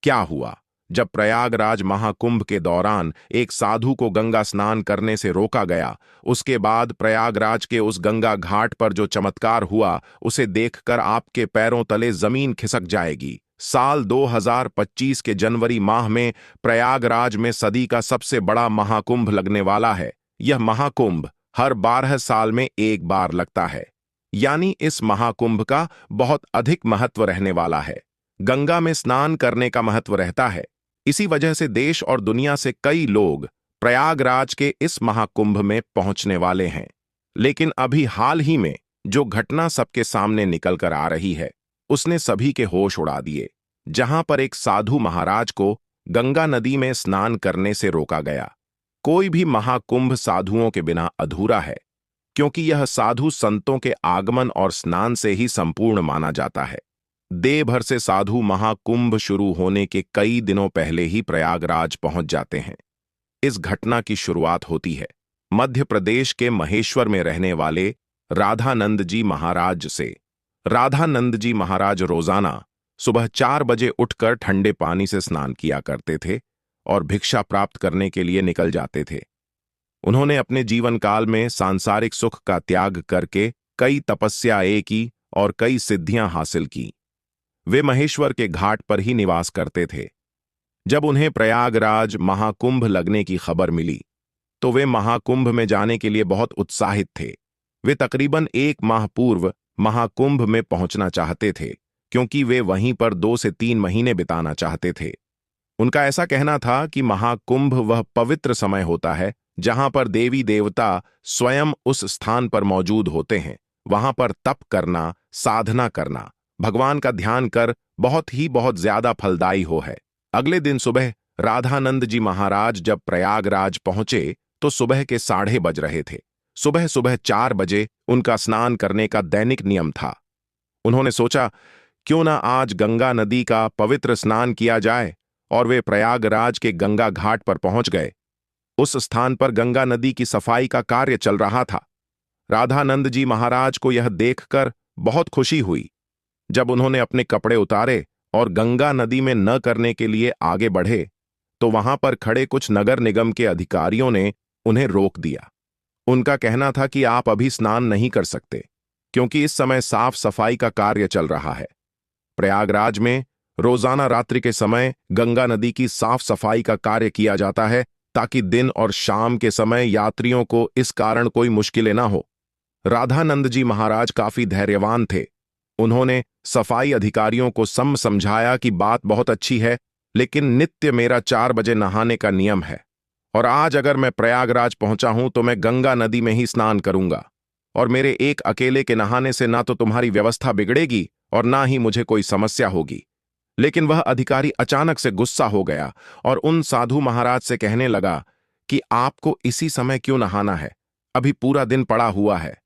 क्या हुआ? जब प्रयागराज महाकुंभ के दौरान एक साधु को गंगा स्नान करने से रोका गया, उसके बाद प्रयागराज के उस गंगा घाट पर जो चमत्कार हुआ, उसे देखकर आपके पैरों तले जमीन खिसक जाएगी। साल 2025 के जनवरी माह में प्रयागराज में सदी का सबसे बड़ा महाकुंभ लगने वाला है। यह महाकुंभ हर 12 साल में एक बार लगता है, यानी इस महाकुंभ का बहुत अधिक महत्व रहने वाला है। गंगा में स्नान करने का महत्व रहता है। इसी वजह से देश और दुनिया से कई लोग प्रयागराज के इस महाकुंभ में पहुंचने वाले हैं। लेकिन अभी हाल ही में जो घटना सबके सामने निकल कर आ रही है, उसने सभी के होश उड़ा दिए। जहां पर एक साधु महाराज को गंगा नदी में स्नान करने से रोका गया। कोई भी महाकुंभ साधुओं के बिना अधूरा है, क्योंकि यह साधु संतों के आगमन और स्नान से ही संपूर्ण माना जाता है। देश भर से साधु महाकुंभ शुरू होने के कई दिनों पहले ही प्रयागराज पहुंच जाते हैं। इस घटना की शुरुआत होती है मध्य प्रदेश के महेश्वर में रहने वाले राधानंद जी महाराज से। राधानंद जी महाराज रोजाना सुबह 4 बजे उठकर ठंडे पानी से स्नान किया करते थे और भिक्षा प्राप्त करने के लिए निकल जाते थे। उन्होंने अपने जीवन काल में सांसारिक सुख का त्याग करके कई तपस्याएं की और कई सिद्धियां हासिल की। वे महेश्वर के घाट पर ही निवास करते थे। जब उन्हें प्रयागराज महाकुंभ लगने की खबर मिली, तो वे महाकुंभ में जाने के लिए बहुत उत्साहित थे। वे तकरीबन 1 माह पूर्व महाकुंभ में पहुंचना चाहते थे, क्योंकि वे वहीं पर 2 से 3 महीने बिताना चाहते थे। उनका ऐसा कहना था कि महाकुंभ वह पवित्र समय होता है जहां पर देवी देवता स्वयं उस स्थान पर मौजूद होते हैं। वहां पर तप करना, साधना करना, भगवान का ध्यान कर बहुत ज्यादा फलदायी है। अगले दिन सुबह राधानंद जी महाराज जब प्रयागराज पहुंचे तो सुबह के 6:30 बज रहे थे। सुबह सुबह 4 बजे उनका स्नान करने का दैनिक नियम था। उन्होंने सोचा, क्यों ना आज गंगा नदी का पवित्र स्नान किया जाए, और वे प्रयागराज के गंगा घाट पर पहुंच गए। उस स्थान पर गंगा नदी की सफाई का कार्य चल रहा था। राधानंद जी महाराज को यह देखकर बहुत खुशी हुई। जब उन्होंने अपने कपड़े उतारे और गंगा नदी में न करने के लिए आगे बढ़े, तो वहां पर खड़े कुछ नगर निगम के अधिकारियों ने उन्हें रोक दिया। उनका कहना था कि आप अभी स्नान नहीं कर सकते, क्योंकि इस समय साफ सफाई का कार्य चल रहा है। प्रयागराज में रोजाना रात्रि के समय गंगा नदी की साफ सफाई का कार्य किया जाता है, ताकि दिन और शाम के समय यात्रियों को इस कारण कोई मुश्किलें ना हो। राधानंद जी महाराज काफी धैर्यवान थे। उन्होंने सफाई अधिकारियों को समझाया कि बात बहुत अच्छी है, लेकिन नित्य मेरा 4 बजे नहाने का नियम है, और आज अगर मैं प्रयागराज पहुंचा हूं तो मैं गंगा नदी में ही स्नान करूंगा, और मेरे एक अकेले के नहाने से ना तो तुम्हारी व्यवस्था बिगड़ेगी और ना ही मुझे कोई समस्या होगी। लेकिन वह अधिकारी अचानक से गुस्सा हो गया और उन साधु महाराज से कहने लगा कि आपको इसी समय क्यों नहाना है? अभी पूरा दिन पड़ा हुआ है।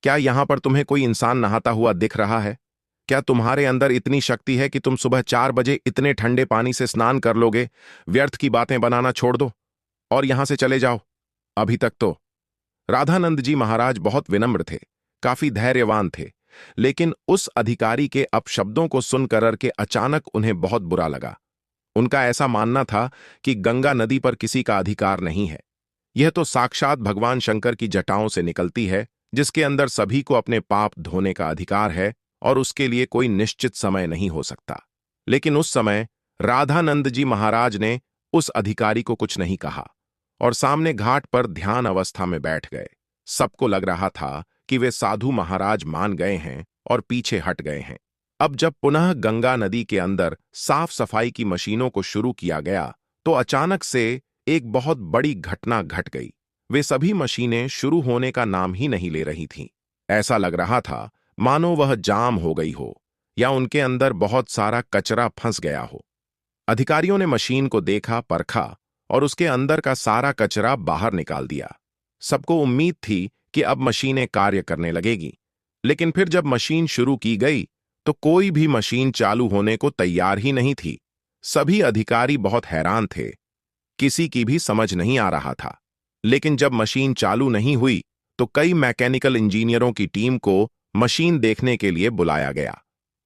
क्या यहां पर तुम्हें कोई इंसान नहाता हुआ दिख रहा है? क्या तुम्हारे अंदर इतनी शक्ति है कि तुम सुबह 4 बजे इतने ठंडे पानी से स्नान कर लोगे? व्यर्थ की बातें बनाना छोड़ दो और यहां से चले जाओ अभी तक तो। राधानंद जी महाराज बहुत विनम्र थे, काफी धैर्यवान थे, लेकिन उस अधिकारी के अपशब्दों को सुनकर के अचानक उन्हें बहुत बुरा लगा। उनका ऐसा मानना था कि गंगा नदी पर किसी का अधिकार नहीं है। यह तो साक्षात भगवान शंकर की जटाओं से निकलती है, जिसके अंदर सभी को अपने पाप धोने का अधिकार है, और उसके लिए कोई निश्चित समय नहीं हो सकता। लेकिन उस समय राधानंद जी महाराज ने उस अधिकारी को कुछ नहीं कहा और सामने घाट पर ध्यान अवस्था में बैठ गए। सबको लग रहा था कि वे साधु महाराज मान गए हैं और पीछे हट गए हैं। अब जब पुनः गंगा नदी के अंदर साफ सफाई की मशीनों को शुरू किया गया, तो अचानक से एक बहुत बड़ी घटना घट गई। वे सभी मशीनें शुरू होने का नाम ही नहीं ले रही थीं। ऐसा लग रहा था मानो वह जाम हो गई हो या उनके अंदर बहुत सारा कचरा फंस गया हो। अधिकारियों ने मशीन को देखा, परखा और उसके अंदर का सारा कचरा बाहर निकाल दिया। सबको उम्मीद थी कि अब मशीनें कार्य करने लगेगी, लेकिन फिर जब मशीन शुरू की गई तो कोई भी मशीन चालू होने को तैयार ही नहीं थी। सभी अधिकारी बहुत हैरान थे, किसी की भी समझ नहीं आ रहा था। लेकिन जब मशीन चालू नहीं हुई तो कई मैकेनिकल इंजीनियरों की टीम को मशीन देखने के लिए बुलाया गया।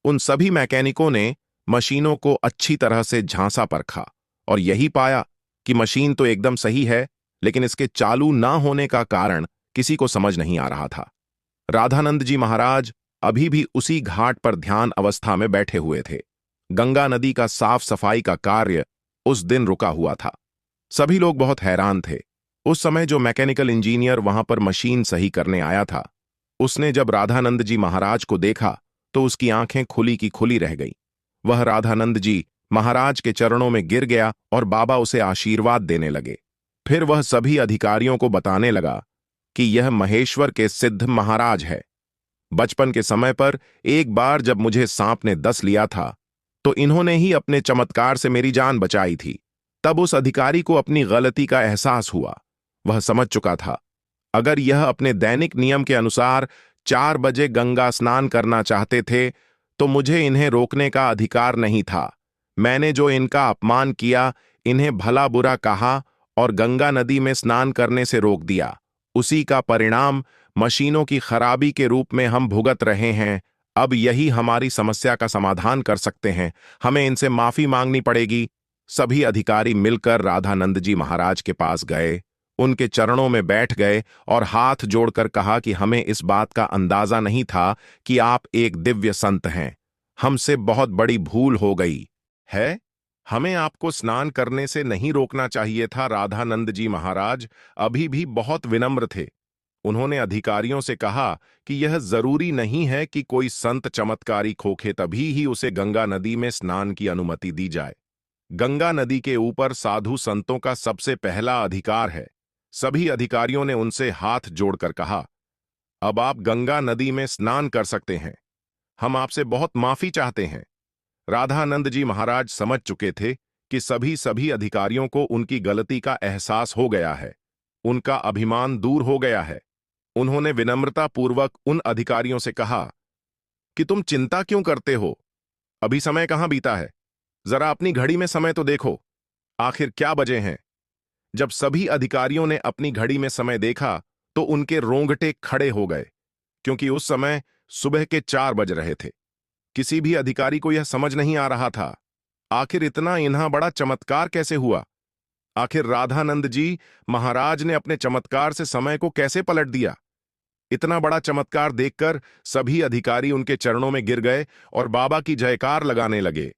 उन सभी मैकेनिकों ने मशीनों को अच्छी तरह से झांसा परखा और यही पाया कि मशीन तो एकदम सही है, लेकिन इसके चालू ना होने का कारण किसी को समझ नहीं आ रहा था। राधानंद जी महाराज अभी भी उसी घाट पर ध्यान अवस्था में बैठे हुए थे। गंगा नदी का साफ सफाई का कार्य उस दिन रुका हुआ था। सभी लोग बहुत हैरान थे। उस समय जो मैकेनिकल इंजीनियर वहां पर मशीन सही करने आया था, उसने जब राधानंद जी महाराज को देखा तो उसकी आंखें खुली की खुली रह गईं। वह राधानंद जी महाराज के चरणों में गिर गया और बाबा उसे आशीर्वाद देने लगे। फिर वह सभी अधिकारियों को बताने लगा कि यह महेश्वर के सिद्ध महाराज है। बचपन के समय पर एक बार जब मुझे सांप ने डस लिया था तो इन्होंने ही अपने चमत्कार से मेरी जान बचाई थी। तब उस अधिकारी को अपनी गलती का एहसास हुआ। वह समझ चुका था, अगर यह अपने दैनिक नियम के अनुसार 4 बजे गंगा स्नान करना चाहते थे तो मुझे इन्हें रोकने का अधिकार नहीं था। मैंने जो इनका अपमान किया, इन्हें भला बुरा कहा और गंगा नदी में स्नान करने से रोक दिया, उसी का परिणाम मशीनों की खराबी के रूप में हम भुगत रहे हैं। अब यही हमारी समस्या का समाधान कर सकते हैं। हमें इनसे माफी मांगनी पड़ेगी। सभी अधिकारी मिलकर राधानंद जी महाराज के पास गए, उनके चरणों में बैठ गए और हाथ जोड़कर कहा कि हमें इस बात का अंदाजा नहीं था कि आप एक दिव्य संत हैं। हमसे बहुत बड़ी भूल हो गई है। हमें आपको स्नान करने से नहीं रोकना चाहिए था। राधानंद जी महाराज अभी भी बहुत विनम्र थे। उन्होंने अधिकारियों से कहा कि यह जरूरी नहीं है कि कोई संत चमत्कारी खोखे तभी ही उसे गंगा नदी में स्नान की अनुमति दी जाए। गंगा नदी के ऊपर साधु संतों का सबसे पहला अधिकार है। सभी अधिकारियों ने उनसे हाथ जोड़कर कहा, अब आप गंगा नदी में स्नान कर सकते हैं। हम आपसे बहुत माफी चाहते हैं। राधानंद जी महाराज समझ चुके थे कि सभी अधिकारियों को उनकी गलती का एहसास हो गया है। उनका अभिमान दूर हो गया है। उन्होंने विनम्रतापूर्वक उन अधिकारियों से कहा कि तुम चिंता क्यों करते हो? अभी समय कहां बीता है? जरा अपनी घड़ी में समय तो देखो, आखिर क्या बजे हैं? जब सभी अधिकारियों ने अपनी घड़ी में समय देखा तो उनके रोंगटे खड़े हो गए, क्योंकि उस समय सुबह के 4 बज रहे थे। किसी भी अधिकारी को यह समझ नहीं आ रहा था, आखिर इतना इन्हा बड़ा चमत्कार कैसे हुआ? आखिर राधानंद जी महाराज ने अपने चमत्कार से समय को कैसे पलट दिया? इतना बड़ा चमत्कार देखकर सभी अधिकारी उनके चरणों में गिर गए और बाबा की जयकार लगाने लगे।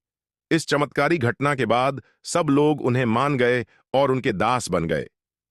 इस चमत्कारी घटना के बाद सब लोग उन्हें मान गए और उनके दास बन गए,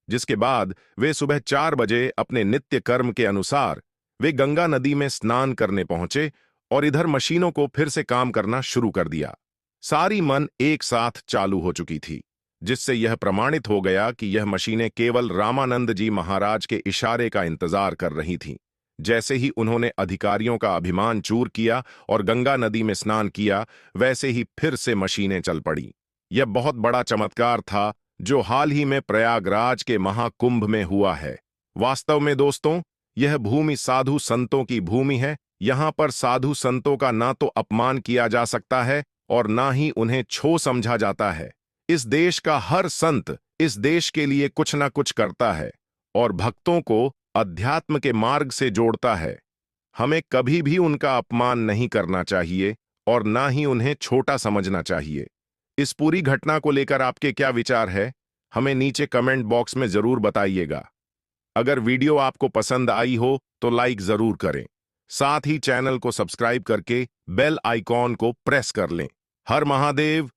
जिसके बाद वे सुबह 4 बजे अपने नित्य कर्म के अनुसार वे गंगा नदी में स्नान करने पहुंचे और इधर मशीनों को फिर से काम करना शुरू कर दिया। सारी मन एक साथ चालू हो चुकी थी, जिससे यह प्रमाणित हो गया कि यह मशीनें केवल रामानंद जी महाराज के इशारे का इंतजार कर रही थीं। जैसे ही उन्होंने अधिकारियों का अभिमान चूर किया और गंगा नदी में स्नान किया, वैसे ही फिर से मशीनें चल पड़ी। यह बहुत बड़ा चमत्कार था जो हाल ही में प्रयागराज के महाकुंभ में हुआ है। वास्तव में दोस्तों, यह भूमि साधु संतों की भूमि है। यहाँ पर साधु संतों का ना तो अपमान किया जा सकता है और ना ही उन्हें छो समझा जाता है। इस देश का हर संत इस देश के लिए कुछ ना कुछ करता है और भक्तों को अध्यात्म के मार्ग से जोड़ता है। हमें कभी भी उनका अपमान नहीं करना चाहिए और ना ही उन्हें छोटा समझना चाहिए। इस पूरी घटना को लेकर आपके क्या विचार है? हमें नीचे कमेंट बॉक्स में जरूर बताइएगा। अगर वीडियो आपको पसंद आई हो तो लाइक जरूर करें। साथ ही चैनल को सब्सक्राइब करके बेल आइकॉन को प्रेस कर लें। हर महादेव।